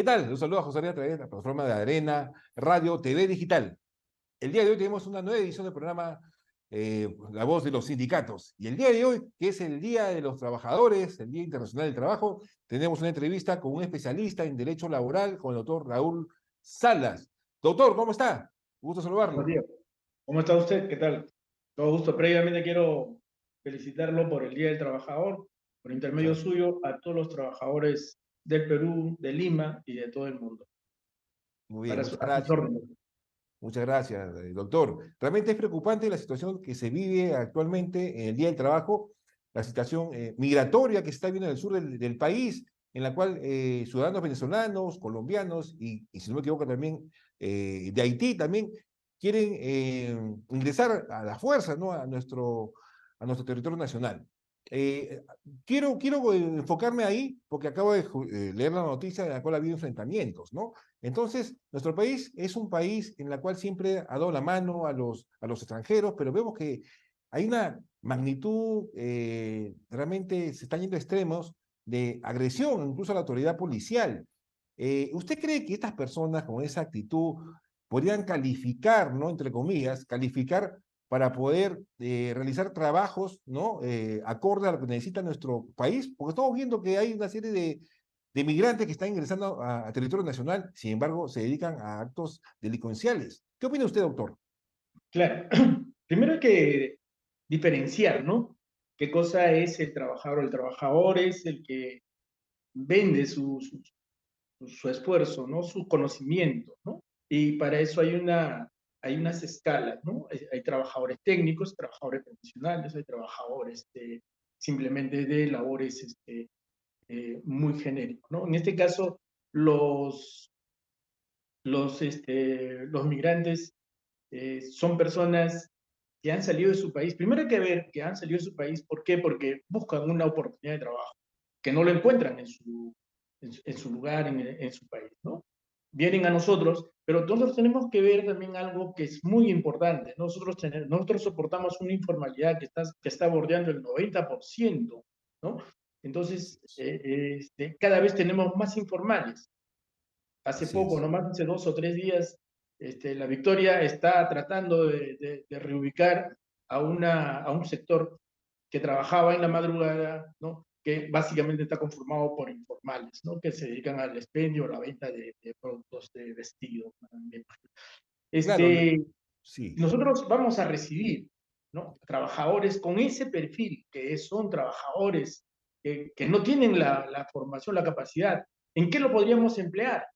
¿Qué tal? Un saludo a José María a través de la plataforma de Arena, Radio, TV Digital. El día de hoy tenemos una nueva edición del programa La Voz de los Sindicatos. Y el día de hoy, que es el Día de los Trabajadores, el Día Internacional del Trabajo, tenemos una entrevista con un especialista en Derecho Laboral, con el doctor Raúl Salas. Doctor, ¿cómo está? Gusto Buenos saludarlo. días. ¿Cómo está usted? ¿Qué tal? Todo gusto. Previamente quiero felicitarlo por el Día del Trabajador, por intermedio Muchas, suyo, a todos los trabajadores del Perú, de Lima y de todo el mundo. muy bien, Para muchas a sus gracias. órdenes. Muchas gracias, doctor. Realmente es preocupante la situación que se vive actualmente en el Día del Trabajo, la situación migratoria que se está viviendo en el sur del país, en la cual ciudadanos venezolanos, colombianos y si no me equivoco también de Haití también quieren ingresar a la fuerza, ¿no? A nuestro territorio nacional. Eh, quiero enfocarme ahí porque acabo de leer la noticia en la cual ha habido enfrentamientos, ¿no? Entonces, nuestro país es un país en el cual siempre ha dado la mano a los extranjeros, pero vemos que hay una magnitud, realmente se están yendo a extremos de agresión, incluso a la autoridad policial. ¿Usted cree que estas personas con esa actitud podrían calificar, ¿no? Entre comillas, calificar para poder realizar trabajos, ¿no? Acorde a lo que necesita nuestro país? Porque estamos viendo que hay una serie de migrantes que están ingresando a territorio nacional, sin embargo, se dedican a actos delincuenciales. ¿Qué opina usted, doctor? Claro. Primero hay que diferenciar, ¿no? ¿Qué cosa es el trabajador? El trabajador es el que vende su esfuerzo, ¿no? Su conocimiento, ¿no? Y para eso hay unas escalas, ¿no? Hay trabajadores técnicos, trabajadores profesionales, hay trabajadores simplemente de labores muy genéricos, ¿no? En este caso, los, los migrantes son personas que han salido de su país. Primero hay que ver que han salido de su país. ¿Por qué? Porque buscan una oportunidad de trabajo, que no lo encuentran en su lugar, en su país, ¿no? Vienen a nosotros, pero nosotros tenemos que ver también algo que es muy importante. Nosotros soportamos una informalidad que está bordeando el 90%, ¿no? Entonces, cada vez tenemos más informales. Hace Así poco, es. nomás hace 2 o 3 días, la Victoria está tratando de reubicar a un sector que trabajaba en la madrugada, ¿no? Que básicamente está conformado por informales, ¿no? Que se dedican al expendio o la venta de productos de vestido. Claro, Este, sí, nosotros vamos a recibir, ¿no? Trabajadores con ese perfil, que son trabajadores que no tienen la formación, la capacidad. ¿En qué lo podríamos emplear?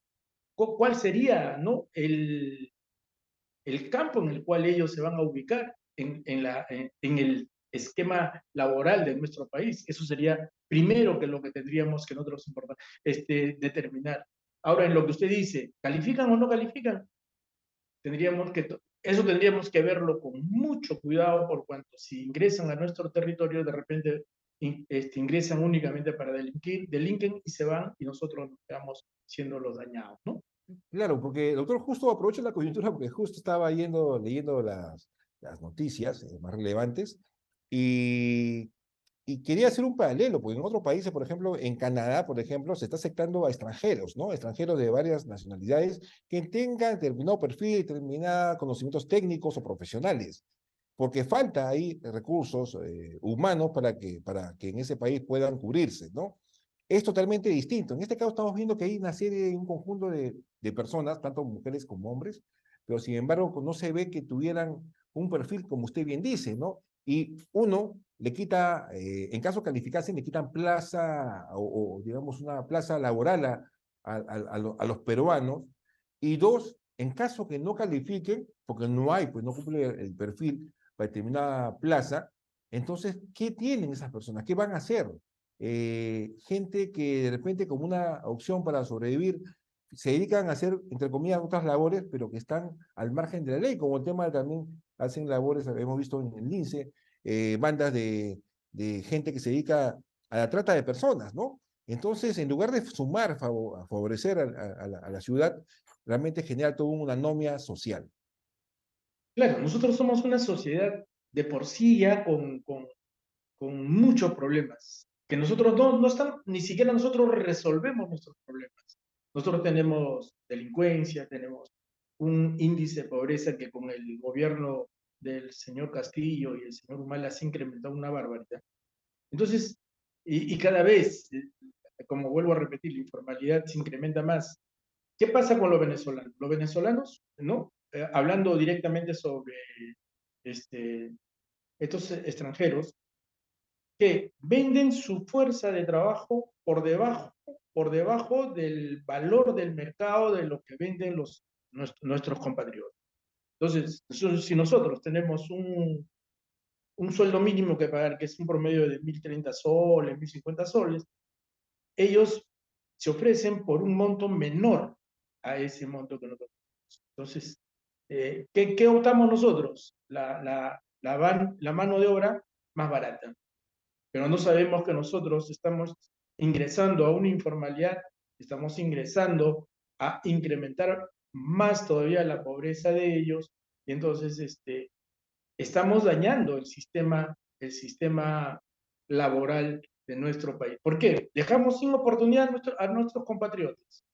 ¿Cuál sería, ¿no? El campo en el cual ellos se van a ubicar en el esquema laboral de nuestro país? Eso sería primero que lo que tendríamos que nosotros determinar. Ahora, en lo que usted dice, ¿califican o no califican? Eso tendríamos que verlo con mucho cuidado, por cuanto si ingresan a nuestro territorio, de repente ingresan únicamente para delinquen y se van, y nosotros nos quedamos siendo los dañados, ¿no? claro, porque doctor justo aprovecha la coyuntura porque justo estaba leyendo las noticias más relevantes y, y quería hacer un paralelo, porque en otros países, por ejemplo, en Canadá, por ejemplo, se está aceptando a extranjeros, ¿no? Extranjeros de varias nacionalidades que tengan determinado perfil, determinados conocimientos técnicos o profesionales, porque falta ahí recursos humanos para que en ese país puedan cubrirse, ¿no? Es totalmente distinto. En este caso estamos viendo que hay una serie, un conjunto de personas, tanto mujeres como hombres, pero sin embargo no se ve que tuvieran un perfil como usted bien dice, ¿no? Y uno le quita, en caso de calificasen, le quitan plaza digamos una plaza laboral a los peruanos. Y dos, en caso que no califiquen, porque no hay, pues no cumple el perfil para determinada plaza, entonces, ¿qué tienen esas personas? ¿Qué van a hacer? Gente que de repente como una opción para sobrevivir se dedican a hacer, entre comillas, otras labores, pero que están al margen de la ley, como el tema de también hacen labores, hemos visto en el lince, bandas de gente que se dedica a la trata de personas, ¿no? Entonces, en lugar de sumar, a favorecer a la ciudad, realmente genera toda una anomia social. Claro, nosotros somos una sociedad de por sí ya con muchos problemas, que nosotros no estamos, ni siquiera nosotros resolvemos nuestros problemas. Nosotros tenemos delincuencia, tenemos un índice de pobreza que con el gobierno del señor Castillo y el señor Humala se ha incrementado una barbaridad. Entonces, y cada vez, como vuelvo a repetir, la informalidad se incrementa más. ¿Qué pasa con los venezolanos? Los venezolanos, ¿no? Hablando directamente sobre este, estos extranjeros, que venden su fuerza de trabajo por debajo del valor del mercado de lo que venden nuestros compatriotas. Entonces, si nosotros tenemos un sueldo mínimo que pagar, que es un promedio de 1.030 soles, 1.050 soles, ellos se ofrecen por un monto menor a ese monto que nosotros tenemos. Entonces, ¿qué optamos nosotros? La mano de obra más barata. Pero no sabemos que nosotros estamos ingresando a una informalidad, estamos ingresando a incrementar más todavía la pobreza de ellos, y entonces estamos dañando el sistema laboral de nuestro país. ¿Por qué? Dejamos sin oportunidad a nuestros compatriotas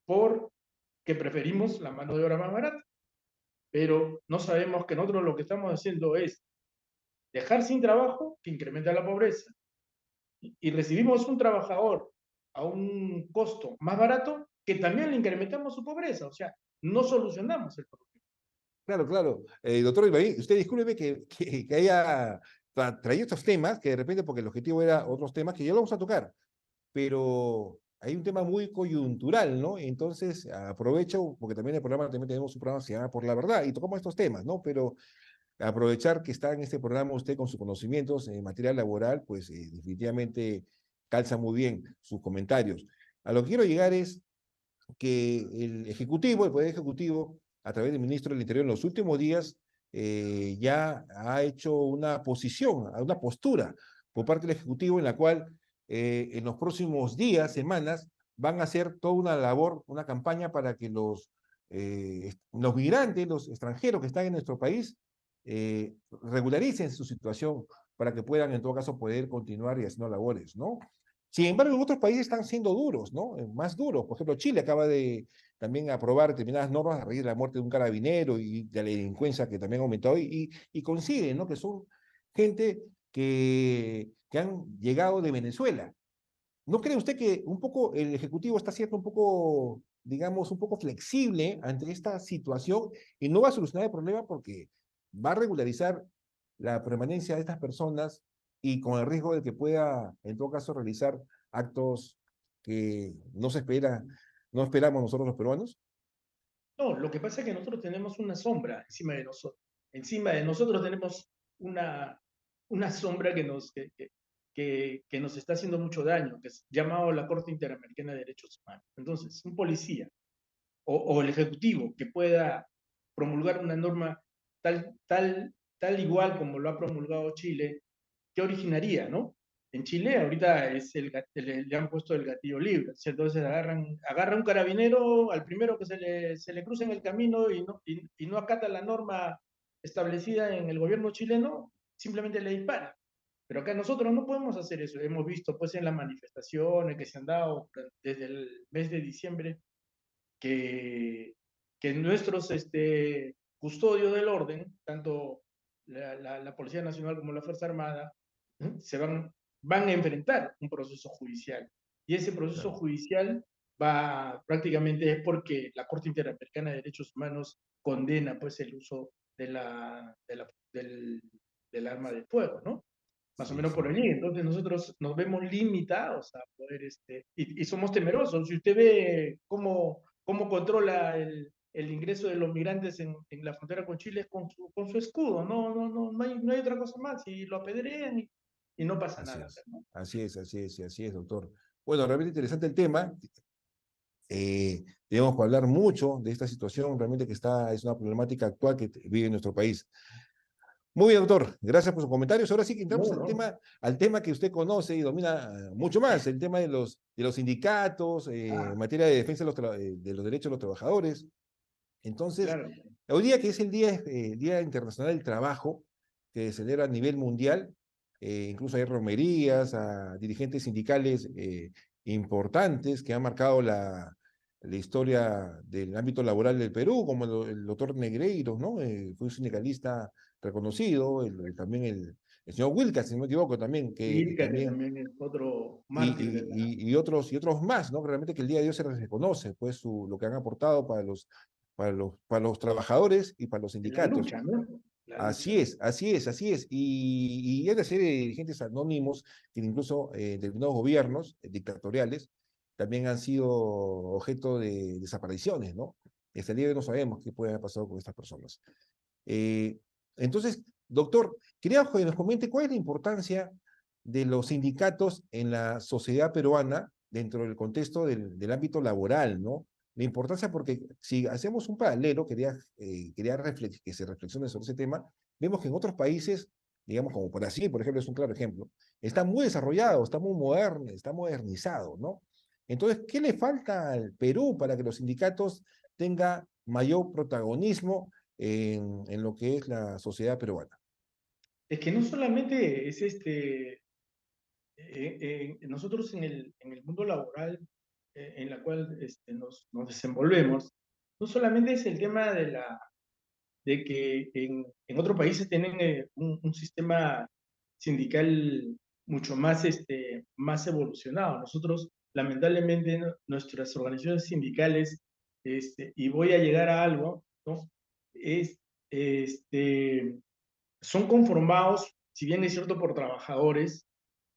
porque preferimos la mano de obra más barata, pero no sabemos que nosotros lo que estamos haciendo es dejar sin trabajo que incrementa la pobreza, y recibimos un trabajador a un costo más barato que también le incrementamos su pobreza. O sea, no solucionamos el problema. Claro, claro. Doctor Ibaí, usted discúlpeme que haya traído estos temas, que de repente, porque el objetivo era otros temas que ya lo vamos a tocar, pero hay un tema muy coyuntural, ¿no? Entonces, aprovecho, porque también el programa, también tenemos un programa que se llama Por la Verdad, y tocamos estos temas, ¿no? Pero aprovechar que está en este programa usted con sus conocimientos en materia laboral, pues definitivamente calza muy bien sus comentarios. A lo que quiero llegar es que el Ejecutivo, el Poder Ejecutivo, a través del Ministro del Interior en los últimos días, ya ha hecho una posición, una postura por parte del Ejecutivo en la cual en los próximos días, semanas, van a hacer toda una labor, una campaña para que los migrantes, los extranjeros que están en nuestro país, regularicen su situación para que puedan en todo caso poder continuar y haciendo labores, ¿no? Sin embargo, en otros países están siendo duros, ¿no? Más duros. Por ejemplo, Chile acaba de también aprobar determinadas normas a raíz de la muerte de un carabinero y de la delincuencia que también ha aumentado y coinciden, ¿no? Que son gente que han llegado de Venezuela. ¿No cree usted que un poco el Ejecutivo está siendo un poco, digamos, un poco flexible ante esta situación y no va a solucionar el problema porque va a regularizar la permanencia de estas personas y con el riesgo de que pueda, en todo caso, realizar actos que no se espera, no esperamos nosotros los peruanos? No, lo que pasa es que nosotros tenemos una sombra encima de nosotros. Encima de nosotros tenemos una, una sombra que nos está haciendo mucho daño, que es llamado la Corte Interamericana de Derechos Humanos. Entonces, un policía o el Ejecutivo que pueda promulgar una norma tal igual como lo ha promulgado Chile, ¿qué originaría, no? En Chile ahorita le han puesto el gatillo libre, ¿sí? Entonces agarra un carabinero al primero que se le cruza en el camino y no acata la norma establecida en el gobierno chileno, simplemente le dispara. Pero acá nosotros no podemos hacer eso. Hemos visto pues en las manifestaciones que se han dado desde el mes de diciembre que, que nuestros custodios del orden, tanto la Policía Nacional como la Fuerza Armada, van a enfrentar un proceso judicial. Y ese proceso Claro. judicial prácticamente es porque la Corte Interamericana de Derechos Humanos condena pues el uso del arma de fuego, ¿no? Más o Sí, menos por sí. allí. Entonces nosotros nos vemos limitados a poder, y somos temerosos. Si usted ve cómo controla el ingreso de los migrantes en la frontera con Chile es con su escudo, no hay otra cosa más, y lo apedrean y no pasa Así nada, es. ¿no? Así es, así es, así es, doctor. Bueno, realmente interesante el tema. Tenemos que hablar mucho de esta situación, realmente que es una problemática actual que vive nuestro país. Muy bien, doctor, gracias por sus comentarios. Ahora sí que entramos No, no. al tema que usted conoce y domina mucho más, el tema de los sindicatos, en Ah, materia de defensa de los derechos de los trabajadores. Entonces, claro. hoy día que es el Día Internacional del Trabajo, que se celebra a nivel mundial, incluso hay romerías a dirigentes sindicales importantes que han marcado la historia del ámbito laboral del Perú, como el doctor Negreiros, ¿no? Fue un sindicalista reconocido, también el señor Wilca, si no me equivoco, también, que Ilka, que también, también es otro mártir de la, y otros más, ¿no? Que realmente que el día de hoy se les reconoce, pues, lo que han aportado para los trabajadores y para los de la sindicatos. lucha, ¿no? La lucha. Así es, así es, así es. Y hay una serie de dirigentes anónimos que incluso determinados gobiernos dictatoriales también han sido objeto de desapariciones, ¿no? Hasta el día de hoy no sabemos qué puede haber pasado con estas personas. Eh, entonces, doctor, quería que nos comente cuál es la importancia de los sindicatos en la sociedad peruana dentro del contexto del ámbito laboral, ¿no? La importancia porque si hacemos un paralelo, que se reflexione sobre ese tema, vemos que en otros países, digamos como Brasil, por ejemplo, es un claro ejemplo, está muy desarrollado, está muy moderno, está modernizado, ¿no? Entonces, ¿qué le falta al Perú para que los sindicatos tengan mayor protagonismo en lo que es la sociedad peruana? Es que no solamente es nosotros en el mundo laboral en la cual nos desenvolvemos, no solamente es el tema de que en otros países tienen un sistema sindical mucho más, más evolucionado. Nosotros, lamentablemente, nuestras organizaciones sindicales, y voy a llegar a algo, ¿no? Es, este, son conformados, si bien es cierto, por trabajadores,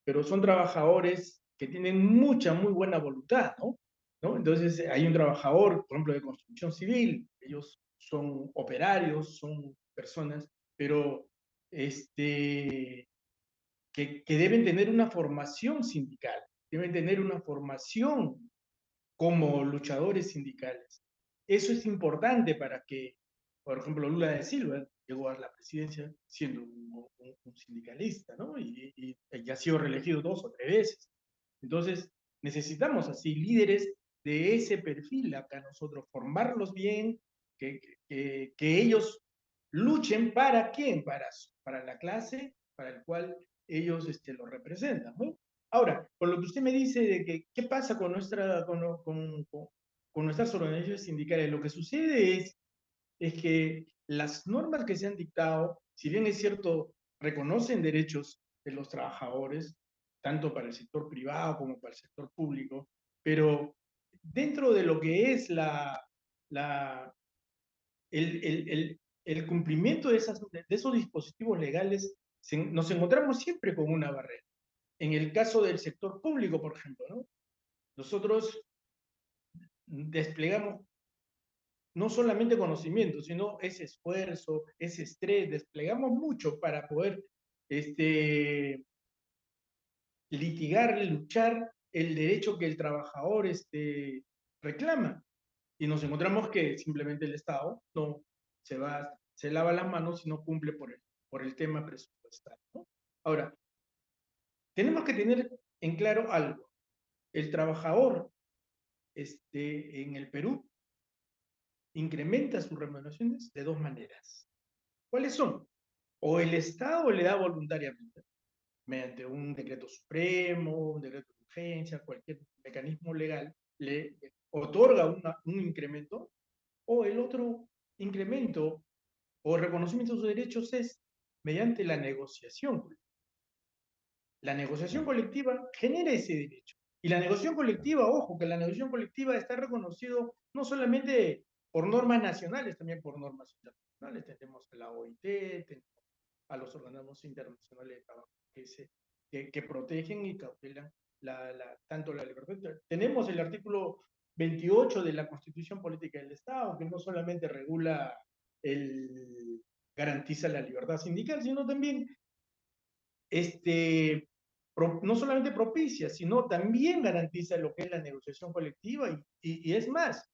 pero son trabajadores que tienen mucha, muy buena voluntad, ¿no? ¿No? Entonces, hay un trabajador, por ejemplo, de construcción civil, ellos son operarios, son personas, pero que deben tener una formación sindical, deben tener una formación como luchadores sindicales. Eso es importante para que, por ejemplo, Lula da Silva llegó a la presidencia siendo un sindicalista, ¿no? Y ha sido reelegido 2 o 3 veces. Entonces, necesitamos así líderes de ese perfil acá nosotros, formarlos bien, que ellos luchen para quién, para la clase para el cual ellos lo representan, ¿no? Ahora, con lo que usted me dice de que qué pasa con, con nuestras organizaciones sindicales, lo que sucede es que las normas que se han dictado, si bien es cierto, reconocen derechos de los trabajadores, tanto para el sector privado como para el sector público, pero dentro de lo que es la, el cumplimiento de esos dispositivos legales, nos encontramos siempre con una barrera. En el caso del sector público, por ejemplo, ¿no? Nosotros desplegamos no solamente conocimiento, sino ese esfuerzo, ese estrés, desplegamos mucho para poder litigar, luchar el derecho que el trabajador reclama. Y nos encontramos que simplemente el Estado no se lava las manos y no cumple por el tema presupuestal, ¿no? Ahora, tenemos que tener en claro algo. El trabajador en el Perú incrementa sus remuneraciones de 2 maneras. ¿Cuáles son? O el Estado le da voluntariamente, mediante un decreto supremo, un decreto de urgencia, cualquier mecanismo legal, le otorga un incremento, o el otro incremento o reconocimiento de sus derechos es mediante la negociación. La negociación colectiva genera ese derecho. Y la negociación colectiva, ojo, que la negociación colectiva está reconocido no solamente por normas nacionales, también por normas internacionales. Tenemos a la OIT, tenemos a los organismos internacionales de trabajo que protegen y cautelan tanto la libertad. Tenemos el artículo 28 de la Constitución Política del Estado, que no solamente regula garantiza la libertad sindical, sino también no solamente propicia, sino también garantiza lo que es la negociación colectiva y es más,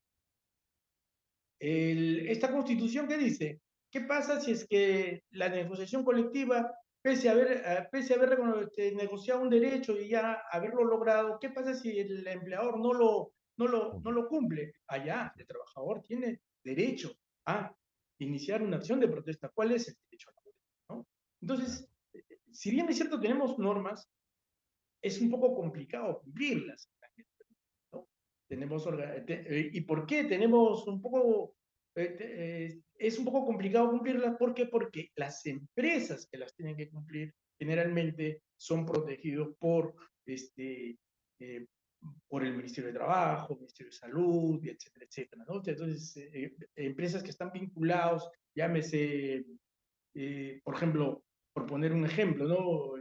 esta constitución que dice, ¿qué pasa si es que la negociación colectiva, pese a haber negociado un derecho y ya haberlo logrado, qué pasa si el empleador no lo cumple? Allá, el trabajador tiene derecho a iniciar una acción de protesta. ¿Cuál es el derecho a la protesta? ¿No? Entonces, si bien es cierto, tenemos normas, es un poco complicado cumplirlas, ¿no? ¿Y por qué tenemos un poco, es un poco complicado cumplirlas? ¿Por qué? Porque las empresas que las tienen que cumplir generalmente son protegidos eh, por el Ministerio de Trabajo, Ministerio de Salud, etcétera, etcétera, ¿no? Entonces, empresas que están vinculados, llámese, por ejemplo, por poner un ejemplo, ¿no?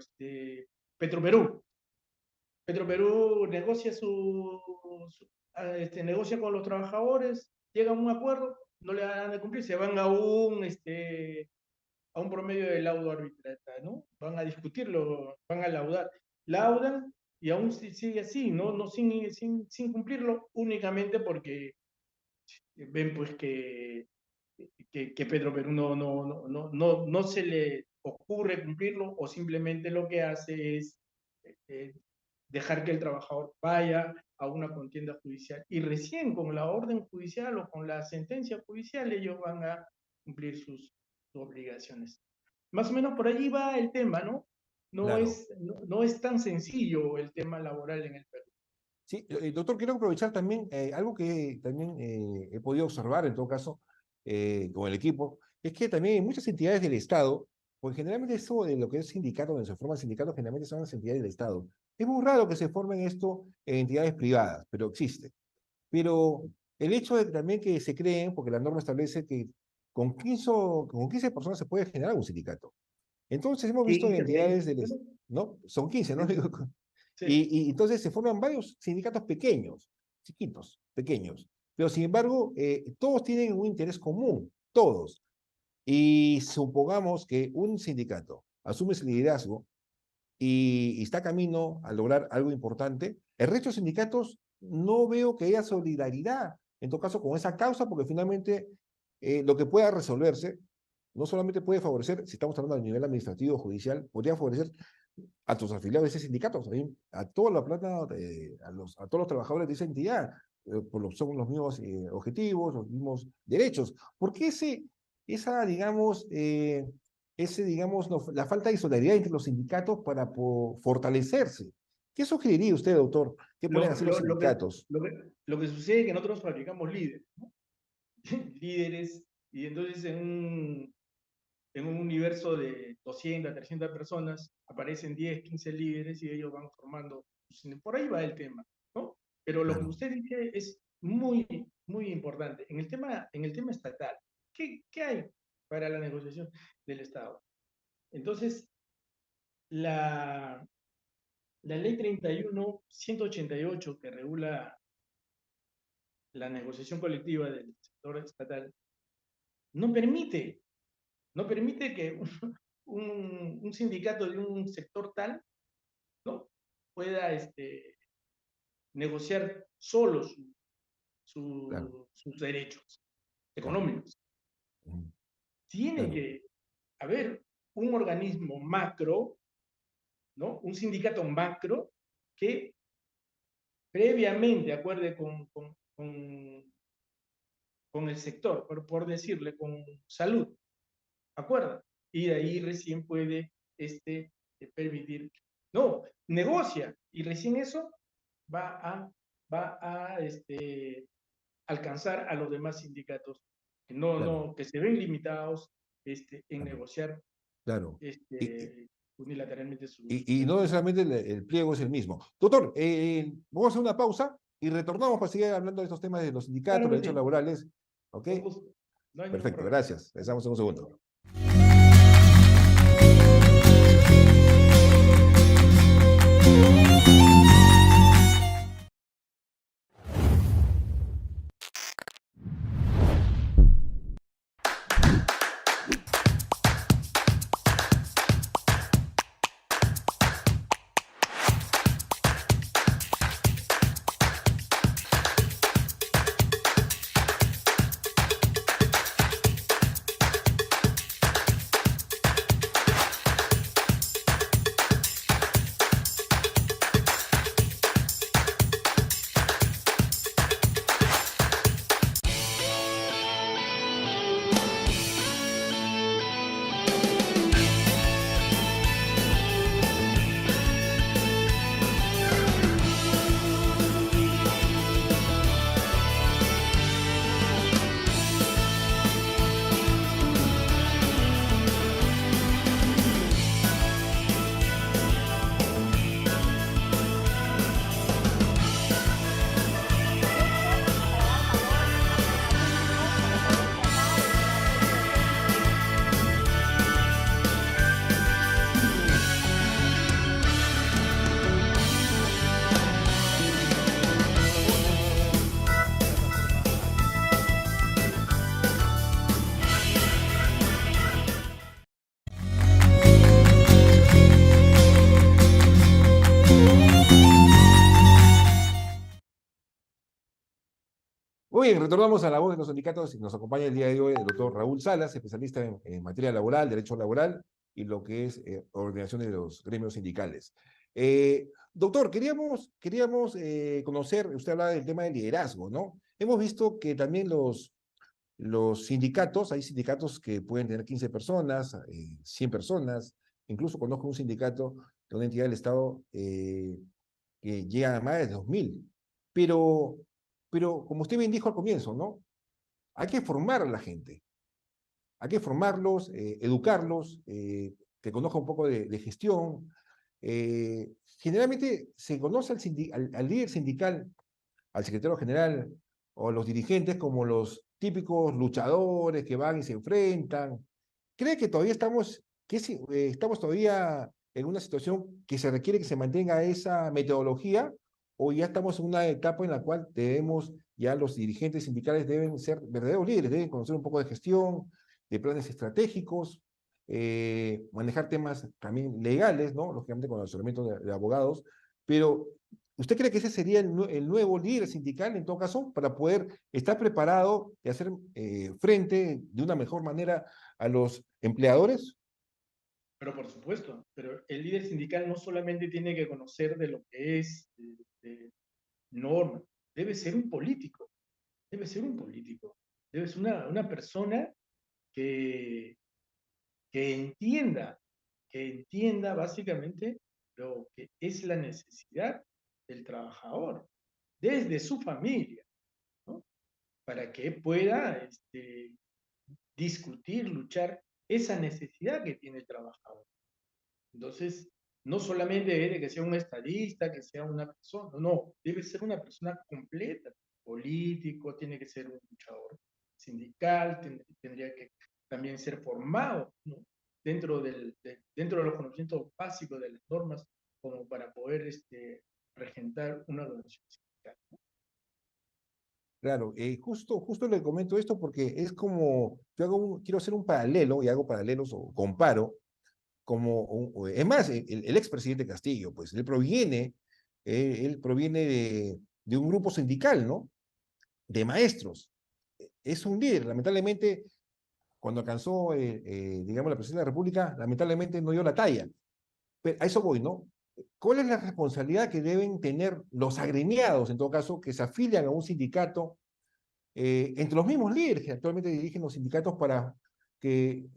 Petroperú. Petroperú negocia negocia con los trabajadores, llega a un acuerdo, no le dan de cumplir, se van a un promedio de laudo arbitral, ¿no? Van a discutirlo, van a laudar. Laudan y aún sigue así, ¿no? No sin cumplirlo, únicamente porque ven pues que Petroperú no se le ocurre cumplirlo, o simplemente lo que hace es eh, dejar que el trabajador vaya a una contienda judicial, y recién con la orden judicial o con la sentencia judicial ellos van a cumplir sus obligaciones. Más o menos por allí va el tema, ¿no? Claro. No es tan sencillo el tema laboral en el Perú. Sí, doctor, quiero aprovechar también algo que también he podido observar, en todo caso, con el equipo, es que también hay muchas entidades del Estado, pues generalmente eso de lo que es sindicato, donde se forman sindicatos, generalmente son las entidades del Estado. Es muy raro que se formen esto en entidades privadas, pero existe. Pero el hecho de también que se creen, porque la norma establece que con 15 personas se puede generar un sindicato. Entonces hemos visto en 15, 20, entidades ¿no? Son 15, ¿no? sí. Y entonces se forman varios sindicatos pequeños, chiquitos, pequeños. Pero sin embargo, todos tienen un interés común, todos. Y supongamos que un sindicato asume ese liderazgo y está camino a lograr algo importante, el resto de sindicatos no veo que haya solidaridad, en todo caso, con esa causa, porque finalmente lo que pueda resolverse no solamente puede favorecer, si estamos hablando a nivel administrativo o judicial, podría favorecer a tus afiliados de ese sindicato, a toda la plata, a todos los trabajadores de esa entidad, son los mismos objetivos, los mismos derechos. ¿Por qué digamos, digamos, la falta de solidaridad entre los sindicatos para fortalecerse? ¿Qué sugeriría usted, doctor? ¿Qué pueden Lo, hacer los lo, lo, que, sindicatos? lo que sucede es que nosotros fabricamos líderes, ¿no? Líderes, y entonces en un universo de 200, 300 personas, aparecen 10, 15 líderes y ellos van formando. Por ahí va el tema, ¿no? Pero lo que Claro, usted dice es muy, muy importante. En el tema estatal, ¿qué hay para la negociación del Estado? Entonces, la, la ley 31.188, que regula la negociación colectiva del sector estatal, no permite, no permite que un sindicato de un sector tal, ¿no? pueda negociar solo claro, sus derechos claro. económicos. Mm, Tiene claro, que haber un organismo macro, ¿no? Un sindicato macro que previamente acuerde con el sector, por decirle, con salud, ¿acuerda? Y de ahí recién puede permitir, no, negocia, y recién eso va a, va a alcanzar a los demás sindicatos claro, que se ven limitados en claro, negociar claro. unilateralmente sus Y no derechos. necesariamente el pliego es el mismo. Doctor, vamos a hacer una pausa y retornamos para seguir hablando de estos temas de los sindicatos, Claro los que derechos sí, laborales. ¿Ok? con gusto, no hay ningún Perfecto, problema. gracias. Empezamos en un segundo. Muy bien, retornamos a la voz de los sindicatos y nos acompaña el día de hoy el doctor Raúl Salas, especialista en materia laboral, derecho laboral y lo que es ordenación de los gremios sindicales. Doctor, queríamos conocer, usted hablaba del tema del liderazgo, ¿no? Hemos visto que también los sindicatos, hay sindicatos que pueden tener 15 personas, 100 personas, incluso conozco un sindicato de una entidad del Estado que llega a más de 2000. Pero, pero como usted bien dijo al comienzo, ¿no? Hay que formar a la gente, hay que formarlos, educarlos, que conozca un poco de gestión. Generalmente se conoce al líder sindical, al secretario general o a los dirigentes como los típicos luchadores que van y se enfrentan. ¿Cree que todavía estamos todavía en una situación que se requiere que se mantenga esa metodología o ya estamos en una etapa en la cual ya los dirigentes sindicales deben ser verdaderos líderes, deben conocer un poco de gestión, de planes estratégicos, manejar temas también legales, ¿no? Lógicamente con el asesoramiento de abogados, pero ¿usted cree que ese sería el nuevo líder sindical en todo caso para poder estar preparado y hacer frente de una mejor manera a los empleadores? Pero por supuesto, pero el líder sindical no solamente tiene que conocer de lo que es norma, debe ser un político, debe ser un político, debe ser una persona que, que entienda, que entienda básicamente lo que es la necesidad del trabajador desde su familia, ¿no? Para que pueda discutir, luchar esa necesidad que tiene el trabajador. Entonces, no solamente debe que sea un estadista, que sea una persona, no, debe ser una persona completa, político, tiene que ser un luchador sindical, tendría que también ser formado, ¿no? Dentro de los conocimientos básicos de las normas, como para poder regentar una organización sindical. Claro, justo le comento esto porque es como, quiero hacer un paralelo y hago paralelos o comparo, es más, el expresidente Castillo, pues él proviene de un grupo sindical, ¿no? De maestros. Es un líder, lamentablemente, cuando alcanzó, digamos, la presidencia de la República, lamentablemente no dio la talla. Pero a eso voy, ¿no? ¿Cuál es la responsabilidad que deben tener los agremiados, en todo caso, que se afilian a un sindicato, entre los mismos líderes que actualmente dirigen los sindicatos para que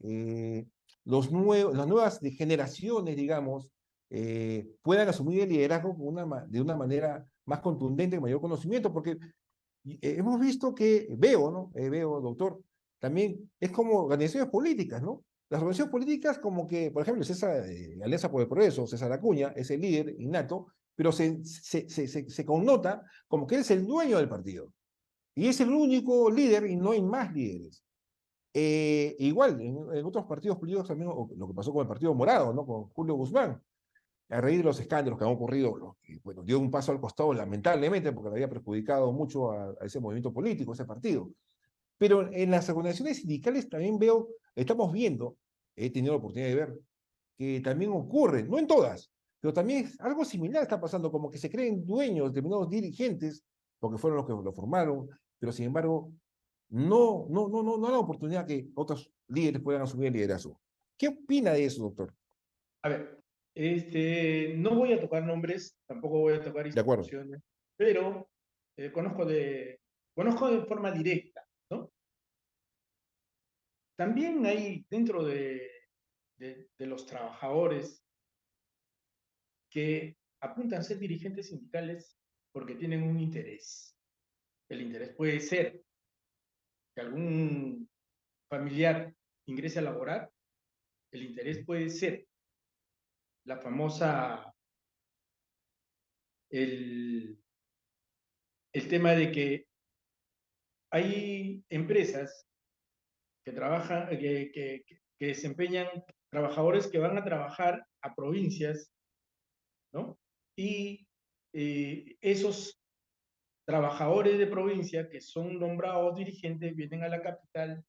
las nuevas generaciones, digamos, puedan asumir el liderazgo de una manera más contundente, con mayor conocimiento? Porque hemos visto que, veo, ¿no? Veo, doctor, también es como organizaciones políticas, ¿no? Las organizaciones políticas como que, por ejemplo, Alianza por el Progreso, César Acuña, es el líder innato, pero se connota como que él es el dueño del partido. Y es el único líder y no hay más líderes. Igual, en otros partidos políticos también, lo que pasó con el Partido Morado, ¿no? Con Julio Guzmán, a raíz de los escándalos que han ocurrido, bueno, dio un paso al costado lamentablemente porque le había perjudicado mucho a ese movimiento político, a ese partido. Pero en las organizaciones sindicales también estamos viendo, he tenido la oportunidad de ver, que también ocurre, no en todas, pero también algo similar está pasando, como que se creen dueños determinados dirigentes, porque fueron los que lo formaron, pero sin embargo no da la oportunidad que otros líderes puedan asumir el liderazgo. ¿Qué opina de eso, doctor? A ver, no voy a tocar nombres, tampoco voy a tocar De acuerdo. instituciones, pero conozco de forma directa, ¿no? También hay dentro de los trabajadores que apuntan a ser dirigentes sindicales porque tienen un interés. El interés puede ser que algún familiar ingrese a laborar, el interés puede ser la famosa, el, el tema de que hay empresas que trabajan, que desempeñan trabajadores que van a trabajar a provincias, ¿no? Y esos trabajadores de provincia que son nombrados dirigentes vienen a la capital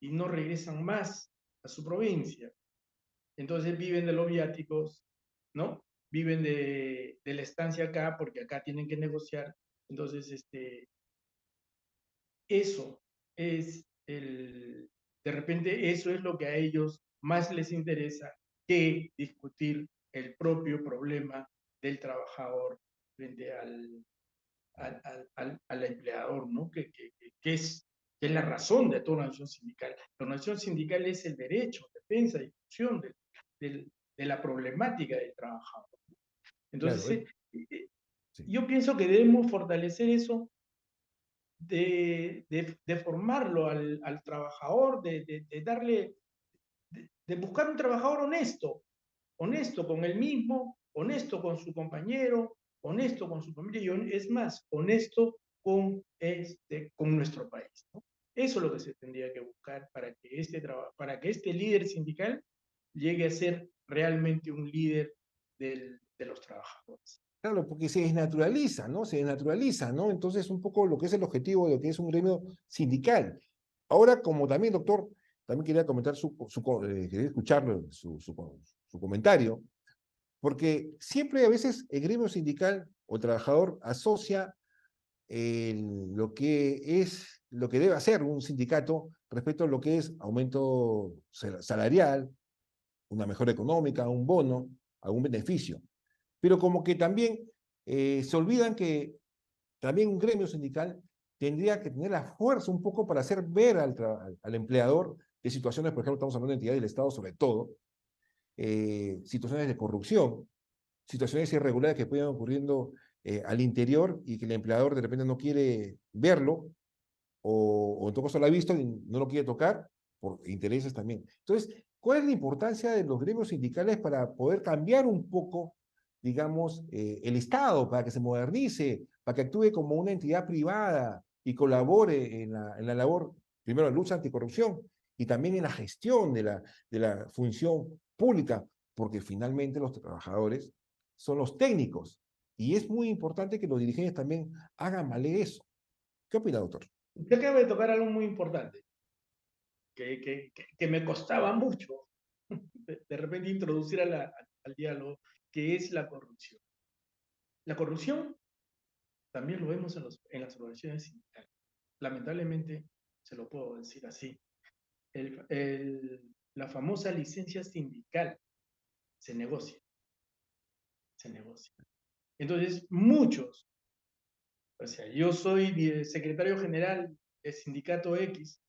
y no regresan más a su provincia. Entonces viven de los viáticos, ¿no? Viven de la estancia acá porque acá tienen que negociar. Entonces, eso es de repente eso es lo que a ellos más les interesa que discutir el propio problema del trabajador frente al empleador, ¿no? Que es la razón de toda organización sindical. La organización sindical es el derecho, defensa y discusión de la problemática del trabajador. Claro, Entonces, sí. yo pienso que debemos fortalecer eso de formarlo al trabajador, de darle, de buscar un trabajador honesto, honesto con él mismo, honesto con su compañero, honesto con su familia y es más, honesto con nuestro país, ¿no? Eso es lo que se tendría que buscar para que este líder sindical llegue a ser realmente un líder de los trabajadores. Claro, porque se desnaturaliza, ¿no? Se desnaturaliza, ¿no? Entonces, un poco lo que es el objetivo de lo que es un gremio sindical. Ahora, como también, doctor, también quería comentar quería escucharlo, su comentario, porque siempre a veces el gremio sindical o trabajador asocia lo que debe hacer un sindicato respecto a lo que es aumento salarial, una mejora económica, un bono, algún beneficio. Pero como que también se olvidan que también un gremio sindical tendría que tener la fuerza un poco para hacer ver al empleador de situaciones, por ejemplo, estamos hablando de entidades del Estado sobre todo, situaciones de corrupción, situaciones irregulares que pueden ocurriendo al interior y que el empleador de repente no quiere verlo o en todo caso lo ha visto y no lo quiere tocar por intereses también. Entonces, ¿cuál es la importancia de los gremios sindicales para poder cambiar un poco, digamos, el Estado, para que se modernice, para que actúe como una entidad privada y colabore en la labor, primero, de lucha anticorrupción y también en la gestión de la función pública, porque finalmente los trabajadores son los técnicos y es muy importante que los dirigentes también hagan valer eso. ¿Qué opina, doctor? Usted acaba de tocar algo muy importante, que me costaba mucho de repente introducir al diálogo, que es la corrupción. La corrupción también lo vemos en las organizaciones sindicales. Lamentablemente, se lo puedo decir así. La famosa licencia sindical se negocia, se negocia. Entonces, muchos, o sea, yo soy secretario general del sindicato X,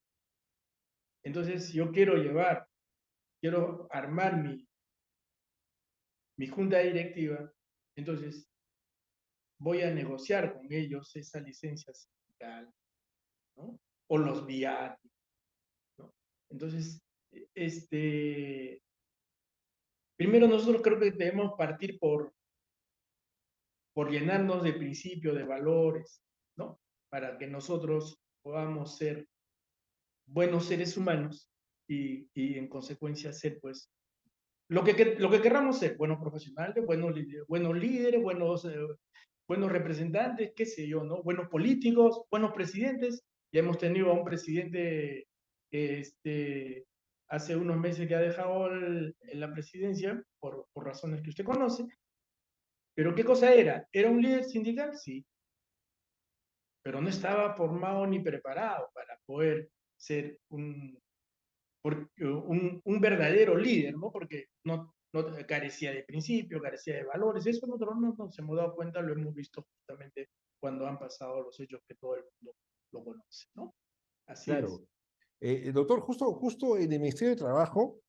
entonces yo quiero armar mi junta directiva, entonces voy a negociar con ellos esa licencia sindical, ¿no? O los viáticos, ¿no? Entonces, primero nosotros creo que debemos partir por llenarnos de principios, de valores, ¿no? Para que nosotros podamos ser buenos seres humanos y en consecuencia ser, pues, lo que querramos ser, buenos profesionales, buenos líderes, buenos representantes, qué sé yo, ¿no? Buenos políticos, buenos presidentes. Ya hemos tenido a un presidente hace unos meses que ha dejado la presidencia por razones que usted conoce. ¿Pero qué cosa era? ¿Era un líder sindical? Sí, pero no estaba formado ni preparado para poder ser un verdadero líder, ¿no? Porque no carecía de principios, carecía de valores. Eso nosotros nos hemos dado cuenta, lo hemos visto justamente cuando han pasado los hechos que todo el mundo lo conoce, ¿no? Así es. Claro. Doctor, justo en el Ministerio de Trabajo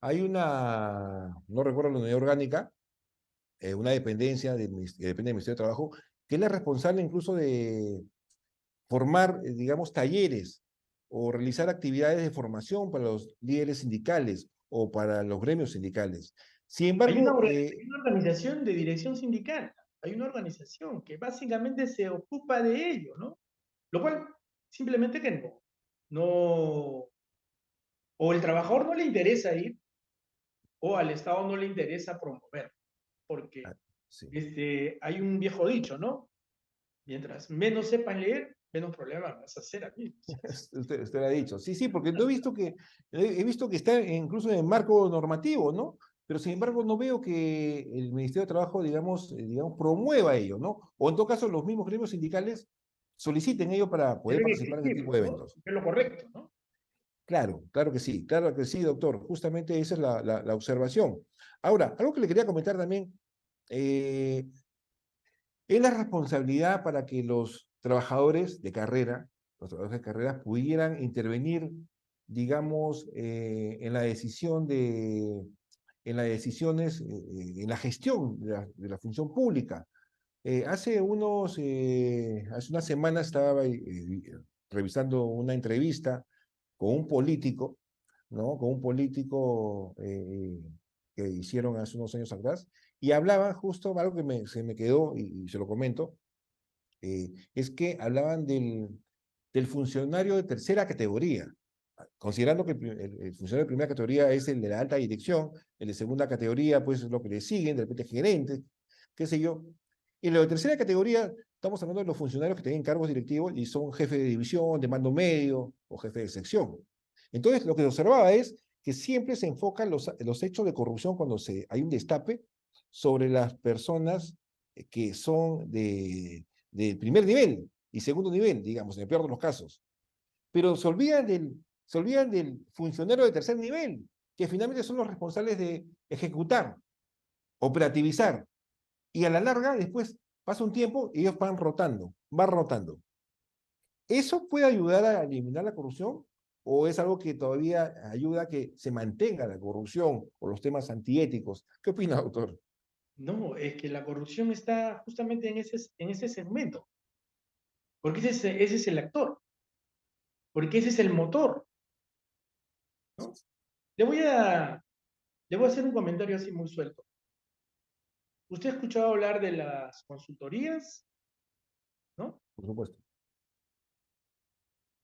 hay no recuerdo la unidad orgánica, una dependencia que depende del Ministerio de Trabajo, que es la responsable incluso de formar, digamos, talleres o realizar actividades de formación para los líderes sindicales o para los gremios sindicales. Sin embargo, Hay una organización de dirección sindical, hay una organización que básicamente se ocupa de ello, ¿no? Lo cual simplemente que no, o el trabajador no le interesa ir, o al Estado no le interesa promover, porque sí. hay un viejo dicho, ¿no? Mientras menos sepan leer, menos problemas vas a hacer aquí. Usted lo ha dicho. Sí, sí, porque he visto que está incluso en el marco normativo, ¿no? Pero sin embargo no veo que el Ministerio de Trabajo, digamos, promueva ello, ¿no? O en todo caso los mismos gremios sindicales soliciten ellos para poder Deben participar en este tipo exigirlo, de ¿no? eventos. Es lo correcto, ¿no? Claro, claro que sí, doctor. Justamente esa es la observación. Ahora, algo que le quería comentar también, eh, es la responsabilidad para que los trabajadores de carrera, los trabajadores de carrera pudieran intervenir, digamos, en la decisión en las decisiones, en la gestión de la función pública. Hace unas semanas estaba revisando una entrevista con un político, ¿no? Con un político que hicieron hace unos años atrás, y hablaban justo, algo que se me quedó y se lo comento, es que hablaban del funcionario de tercera categoría, considerando que el funcionario de primera categoría es el de la alta dirección, el de segunda categoría pues es lo que le siguen, de repente gerente, qué sé yo, y lo de tercera categoría, estamos hablando de los funcionarios que tienen cargos directivos y son jefe de división, de mando medio o jefe de sección. Entonces, lo que se observaba es que siempre se enfocan los hechos de corrupción cuando hay un destape sobre las personas que son de primer nivel y segundo nivel, digamos, en el peor de los casos. Pero se olvidan del funcionario de tercer nivel, que finalmente son los responsables de ejecutar, operativizar, y a la larga, después pasa un tiempo y ellos van rotando. ¿Eso puede ayudar a eliminar la corrupción? ¿O es algo que todavía ayuda a que se mantenga la corrupción o los temas antiéticos? ¿Qué opina, doctor? No, es que la corrupción está justamente en ese segmento, porque ese es el actor, porque ese es el motor, ¿no? Le voy a, le voy a hacer un comentario así muy suelto. ¿Usted ha escuchado hablar de las consultorías? ¿No? Por supuesto.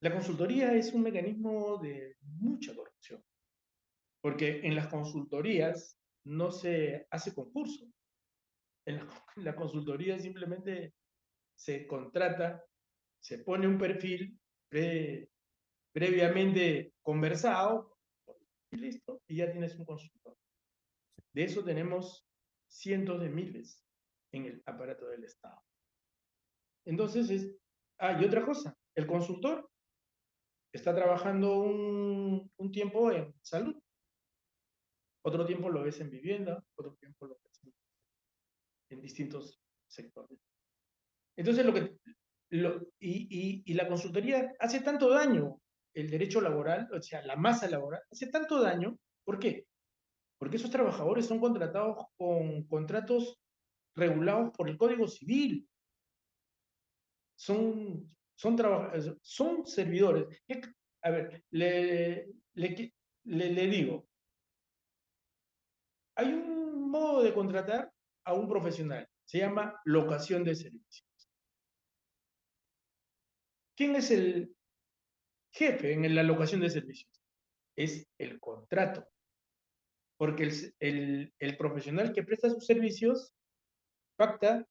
La consultoría es un mecanismo de mucha corrupción, porque en las consultorías no se hace concurso. En la consultoría simplemente se contrata, se pone un perfil previamente conversado y listo, y ya tienes un consultor. De eso tenemos cientos de miles en el aparato del Estado. Entonces, y otra cosa, el consultor está trabajando un tiempo en salud, otro tiempo lo ves en vivienda, otro tiempo lo ves en distintos sectores. Entonces, y la consultoría hace tanto daño, el derecho laboral, o sea, la masa laboral, hace tanto daño, ¿por qué? Porque esos trabajadores son contratados con contratos regulados por el Código Civil, son servidores. A ver, le digo, hay un modo de contratar a un profesional, se llama locación de servicios. ¿Quién es el jefe en la locación de servicios? Es el contrato, porque el profesional que presta sus servicios pacta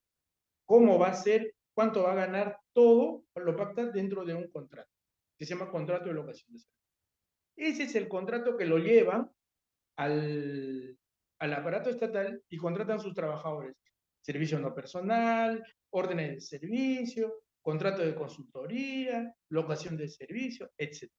cómo va a ser, cuánto va a ganar, todo lo pacta dentro de un contrato, que se llama contrato de locación de servicios. Ese es el contrato que lo llevan al aparato estatal y contratan sus trabajadores. Servicio no personal, órdenes de servicio, contrato de consultoría, locación de servicio, etc.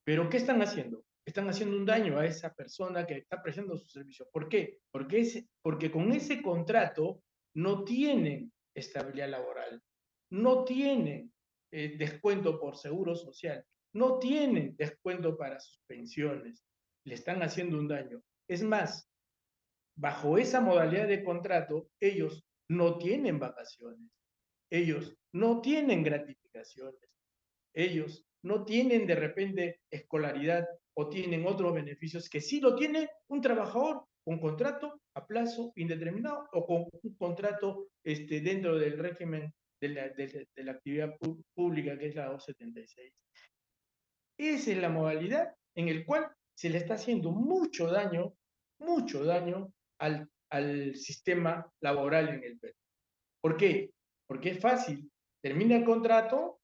Pero ¿qué están haciendo? Están haciendo un daño a esa persona que está prestando su servicio. ¿Por qué? Porque con ese contrato no tienen estabilidad laboral, no tienen descuento por seguro social, no tienen descuento para sus pensiones, le están haciendo un daño. Es más, bajo esa modalidad de contrato, ellos no tienen vacaciones, ellos no tienen gratificaciones, ellos no tienen de repente escolaridad o tienen otros beneficios que sí lo tiene un trabajador con contrato a plazo indeterminado o con un contrato dentro del régimen de la actividad pública que es la 276. Esa es la modalidad en la cual se le está haciendo mucho daño al sistema laboral en el Perú. ¿Por qué? Porque es fácil. Termina el contrato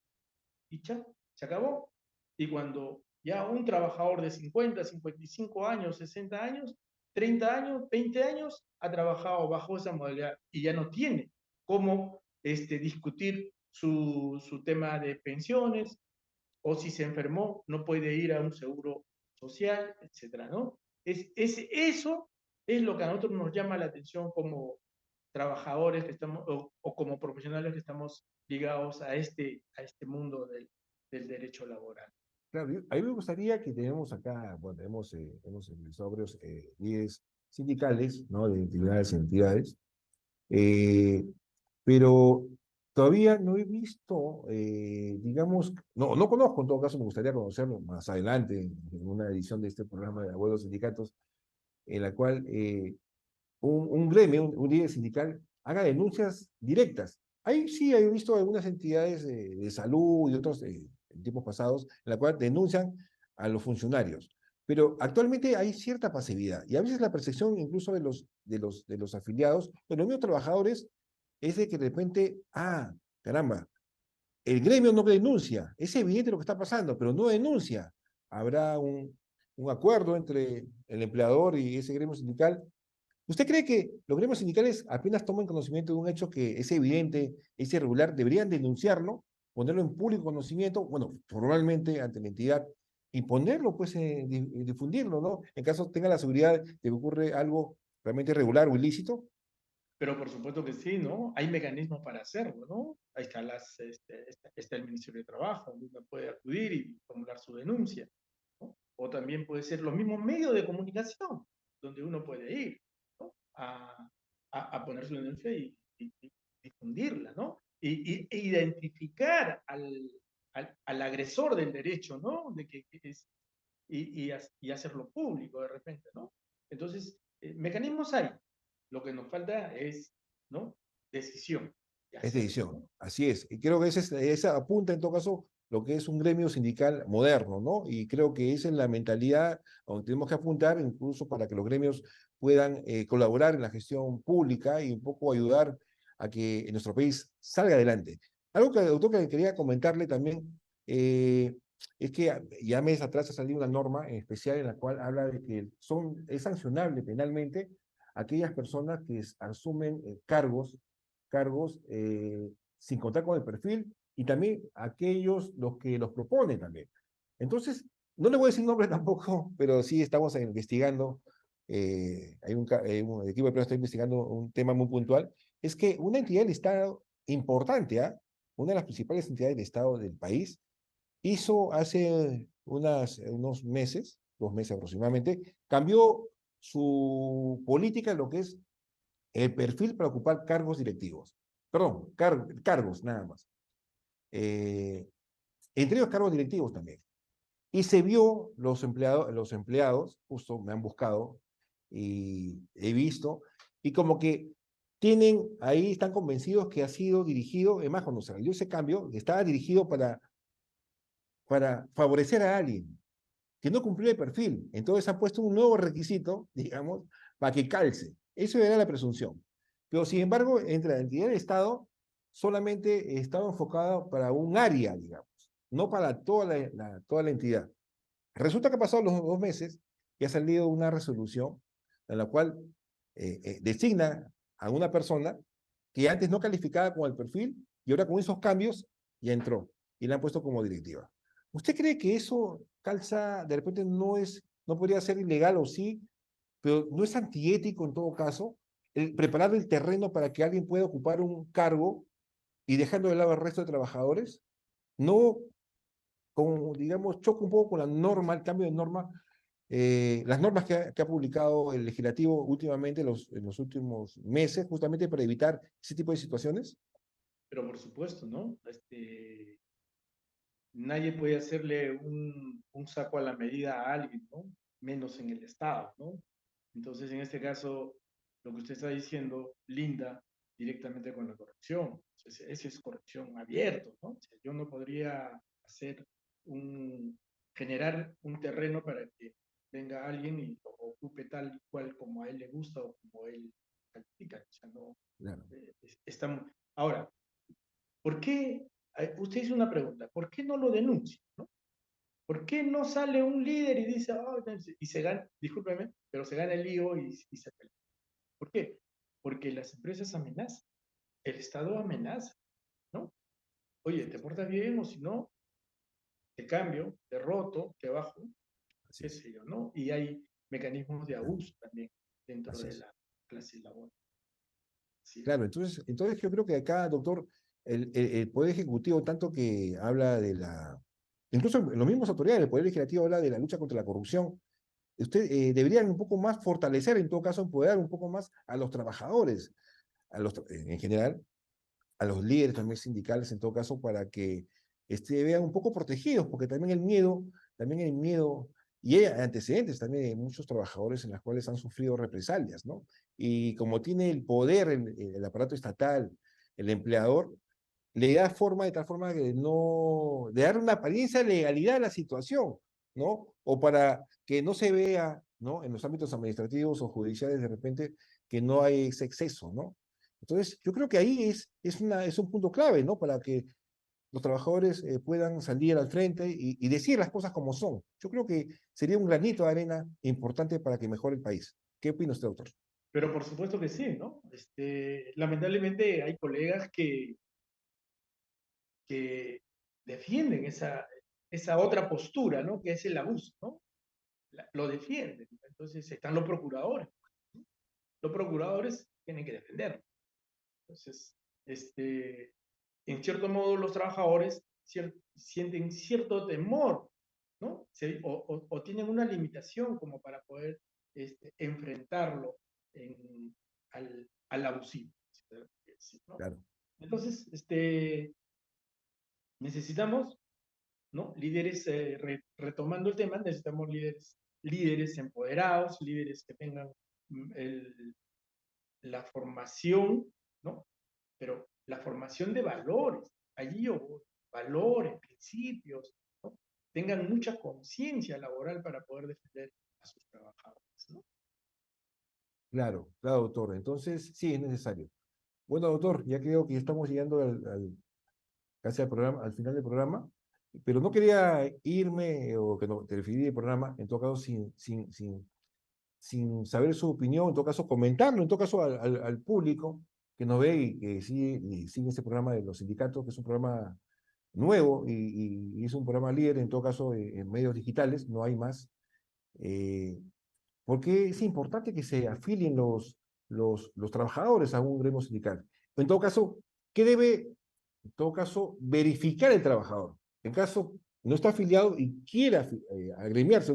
y chao, se acabó. Y cuando ya un trabajador de 50, 55 años, 60 años, 30 años, 20 años, ha trabajado bajo esa modalidad y ya no tiene cómo discutir su tema de pensiones, o si se enfermó, no puede ir a un seguro social, etcétera, ¿no? Eso es lo que a nosotros nos llama la atención como trabajadores que estamos, o como profesionales que estamos ligados a este mundo del derecho laboral. Claro, a mí me gustaría que tenemos acá, bueno, hemos entrevistado varios líderes sindicales, ¿no? De entidades, eh, pero todavía no he visto, digamos, no conozco, en todo caso me gustaría conocerlo más adelante en una edición de este programa de Abuelos Sindicatos, en la cual un gremio, un líder sindical, haga denuncias directas. Ahí sí he visto algunas entidades de salud y otros en tiempos pasados, en la cual denuncian a los funcionarios. Pero actualmente hay cierta pasividad y a veces la percepción incluso de los afiliados, de los mismos trabajadores, es de que de repente, caramba, el gremio no denuncia, es evidente lo que está pasando, pero no denuncia. Habrá un acuerdo entre el empleador y ese gremio sindical. ¿Usted cree que los gremios sindicales apenas toman conocimiento de un hecho que es evidente, es irregular, deberían denunciarlo, ponerlo en público conocimiento, bueno, formalmente ante la entidad, y ponerlo, pues, difundirlo, ¿no? En caso tenga la seguridad de que ocurre algo realmente irregular o ilícito? Pero por supuesto que sí, ¿no? Hay mecanismos para hacerlo, ¿no? Ahí está, está el Ministerio de Trabajo, donde uno puede acudir y formular su denuncia, ¿no? O también puede ser los mismos medios de comunicación, donde uno puede ir, ¿no? A poner su denuncia y difundirla, ¿no? E identificar al agresor del derecho, ¿no? De que es, y hacerlo público de repente, ¿no? Entonces, mecanismos hay. Lo que nos falta es, ¿no? Decisión de Es hacerlo, decisión, ¿no? así es. Y creo que esa apunta en todo caso lo que es un gremio sindical moderno, ¿no? Y creo que esa es la mentalidad donde tenemos que apuntar, incluso para que los gremios puedan colaborar en la gestión pública y un poco ayudar a que nuestro país salga adelante. Algo que, doctor, que quería comentarle también es que ya meses atrás ha salido una norma en especial en la cual habla de que es sancionable penalmente aquellas personas que asumen cargos sin contar con el perfil y también aquellos los que los proponen también. Entonces, no le voy a decir nombre tampoco, pero sí estamos investigando, un equipo de prensa está investigando un tema muy puntual, es que una entidad del Estado importante, una de las principales entidades del Estado del país, hizo hace unos meses, 2 meses aproximadamente, cambió su política en lo que es el perfil para ocupar cargos directivos. Perdón, cargos nada más. Eh, Entre ellos cargos directivos también. Y se vio los empleados, justo me han buscado y he visto, y como que tienen ahí, están convencidos que ha sido dirigido, es más, cuando salió ese cambio, estaba dirigido para favorecer a alguien que no cumplió el perfil. Entonces han puesto un nuevo requisito, digamos, para que calce. Eso era la presunción. Pero sin embargo, entre la entidad del Estado, solamente estaba enfocado para un área, digamos, no para toda la entidad. Resulta que pasados los 2 meses y ha salido una resolución en la cual designa a una persona que antes no calificaba con el perfil y ahora con esos cambios ya entró y la han puesto como directiva. ¿Usted cree que eso calza, de repente no podría ser ilegal o sí, pero no es antiético en todo caso, preparar el terreno para que alguien pueda ocupar un cargo y dejando de lado al resto de trabajadores? No, como digamos, choca un poco con la norma, el cambio de norma, las normas que ha publicado el legislativo últimamente, en los últimos meses, justamente para evitar ese tipo de situaciones. Pero por supuesto, ¿no? Nadie puede hacerle un saco a la medida a alguien, ¿no? Menos en el Estado, ¿no? Entonces, en este caso, lo que usted está diciendo linda directamente con la corrupción. Esa es corrupción abierto, ¿no? O sea, yo no podría hacer generar un terreno para que venga alguien y lo ocupe tal y cual como a él le gusta o como él califica. O sea, no, Claro. ahora, ¿por qué? Usted hizo una pregunta, ¿por qué no lo denuncia? ¿No? ¿Por qué no sale un líder y dice, oh, y se gana, discúlpeme, pero se gana el lío y se pelea? ¿Por qué? Porque las empresas amenazan, el Estado amenaza, ¿no? oye, ¿te portas bien o si no, te cambio, te roto, te bajo, Así qué es, sé yo, ¿no? Y hay mecanismos de claro, abuso también dentro así de es. la clase laboral. Sí. Claro, entonces yo creo que acá, doctor, el Poder Ejecutivo, tanto que habla de la, incluso los mismos autoridades, el Poder Legislativo habla de la lucha contra la corrupción, usted deberían un poco más fortalecer, en todo caso, empoderar un poco más a los trabajadores, en general, a los líderes también sindicales, en todo caso, para que vean un poco protegidos, porque también el miedo, y hay antecedentes también de muchos trabajadores en los cuales han sufrido represalias, ¿no? Y como tiene el poder el aparato estatal, el empleador, le da forma de tal forma que no, de dar una apariencia de legalidad a la situación, ¿no? O para que no se vea, ¿no? En los ámbitos administrativos o judiciales de repente que no hay ese exceso, ¿no? Entonces, yo creo que ahí es un punto clave, ¿no? Para que los trabajadores puedan salir al frente y decir las cosas como son. Yo creo que sería un granito de arena importante para que mejore el país. ¿Qué opina usted, doctor? Pero por supuesto que sí, ¿no? Lamentablemente hay colegas que defienden esa otra postura, ¿no? Que es el abuso, ¿no? Lo defienden. Entonces están los procuradores, ¿no? Los procuradores tienen que defenderlo. Entonces, en cierto modo, los trabajadores sienten cierto temor, ¿no? O tienen una limitación como para poder enfrentarlo al abusivo, ¿no? Claro, Entonces, necesitamos, ¿no? Líderes, retomando el tema, necesitamos líderes empoderados, líderes que tengan mm, el, la formación, ¿no? Pero la formación de valores, allí o valores, principios, ¿no? Tengan mucha conciencia laboral para poder defender a sus trabajadores, ¿no? claro, claro, doctor. Entonces, sí, es necesario. Bueno, doctor, ya creo que estamos llegando casi al programa, al final del programa, pero no quería irme o que no te referí del programa, en todo caso, sin saber su opinión, en todo caso, comentarlo, en todo caso, al público que nos ve y que sigue este programa de los sindicatos, que es un programa nuevo y es un programa líder, en todo caso, en medios digitales, no hay más. Eh, porque es importante que se afilien los trabajadores a un gremio sindical. En todo caso, ¿qué debe, en todo caso, verificar el trabajador? En caso no está afiliado y quiera agremiarse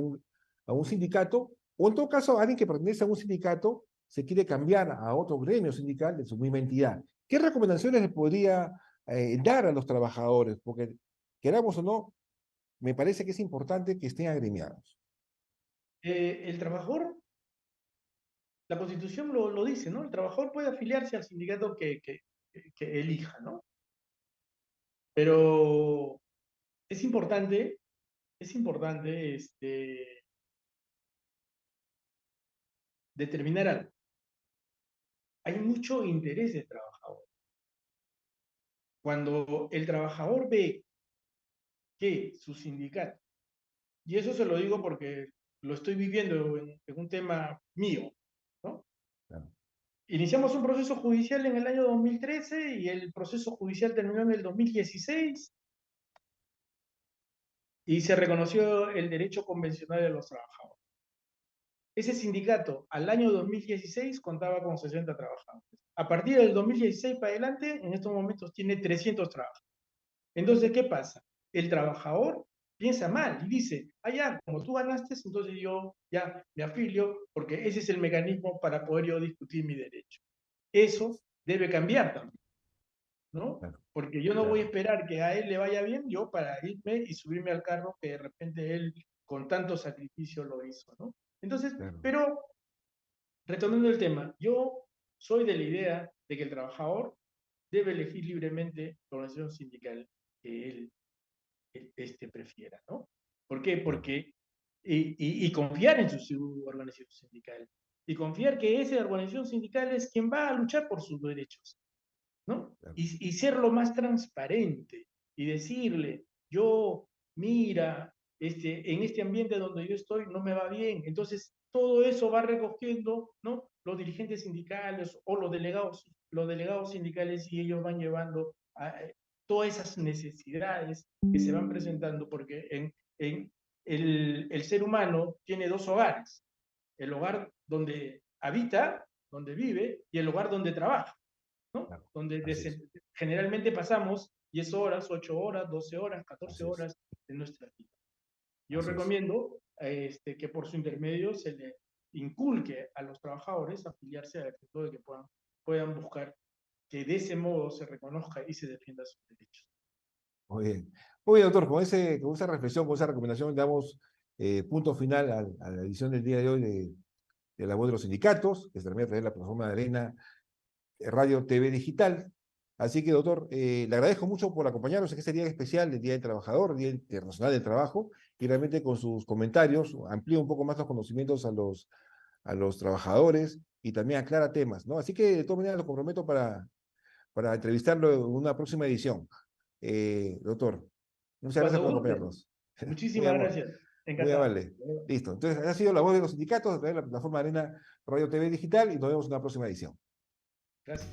a un sindicato, o en todo caso, alguien que pertenece a un sindicato se quiere cambiar a otro gremio sindical de su misma entidad. ¿Qué recomendaciones le podría dar a los trabajadores? Porque, queramos o no, me parece que es importante que estén agremiados. El trabajador, la Constitución lo dice, ¿no? El trabajador puede afiliarse al sindicato que elija, ¿no? Pero es importante, es importante determinar algo. Hay mucho interés del trabajador. Cuando el trabajador ve que su sindicato, y eso se lo digo porque lo estoy viviendo en un tema mío, ¿no? Claro, Iniciamos un proceso judicial en el año 2013 y el proceso judicial terminó en el 2016 y se reconoció el derecho convencional de los trabajadores. Ese sindicato al año 2016 contaba con 60 trabajadores. A partir del 2016 para adelante, en estos momentos tiene 300 trabajadores. Entonces, ¿qué pasa? El trabajador piensa mal y dice, ah, ya, como tú ganaste, entonces yo ya me afilio porque ese es el mecanismo para poder yo discutir mi derecho. Eso debe cambiar también, ¿no? claro, Porque yo no voy a claro, esperar que a él le vaya bien yo para irme y subirme al carro que de repente él con tanto sacrificio lo hizo, ¿no? Entonces, claro. pero retomando el tema, yo soy de la idea de que el trabajador debe elegir libremente la organización sindical que él prefiera, ¿no? ¿Por qué? Claro, Porque, y confiar en su organización sindical, y confiar que esa organización sindical es quien va a luchar por sus derechos, ¿no? claro, Y ser lo más transparente y decirle, yo, mira, en este ambiente donde yo estoy no me va bien. Entonces, todo eso va recogiendo, ¿no? Los dirigentes sindicales o los delegados sindicales y ellos van llevando todas esas necesidades que se van presentando, porque el ser humano tiene dos hogares: el hogar donde habita, donde vive, y el hogar donde trabaja, ¿no? Claro, Donde así es, generalmente pasamos 10 horas, 8 horas, 12 horas, 14 así es, horas de nuestra vida. Yo así es. recomiendo que por su intermedio se le inculque a los trabajadores afiliarse a efecto de que puedan buscar que de ese modo se reconozca y se defienda sus derechos. Muy bien. Muy bien, doctor, con esa reflexión, con esa recomendación, damos punto final a la edición del día de hoy de la voz de los sindicatos, que se termina a través de la plataforma de Arena Radio TV Digital. Así que, doctor, le agradezco mucho por acompañarnos en este día especial, el Día del Trabajador, el Día Internacional del Trabajo, y realmente con sus comentarios amplía un poco más los conocimientos a los trabajadores y también aclara temas, ¿no? Así que, de todas maneras, lo comprometo para entrevistarlo en una próxima edición. Doctor, muchas gracias Cuando por guste. acompañarnos. Muy, Muchísimas gracias. muy Encantado. amable. Listo. Entonces, ha sido la voz de los sindicatos a través de la plataforma Arena Radio TV Digital y nos vemos en una próxima edición. Gracias.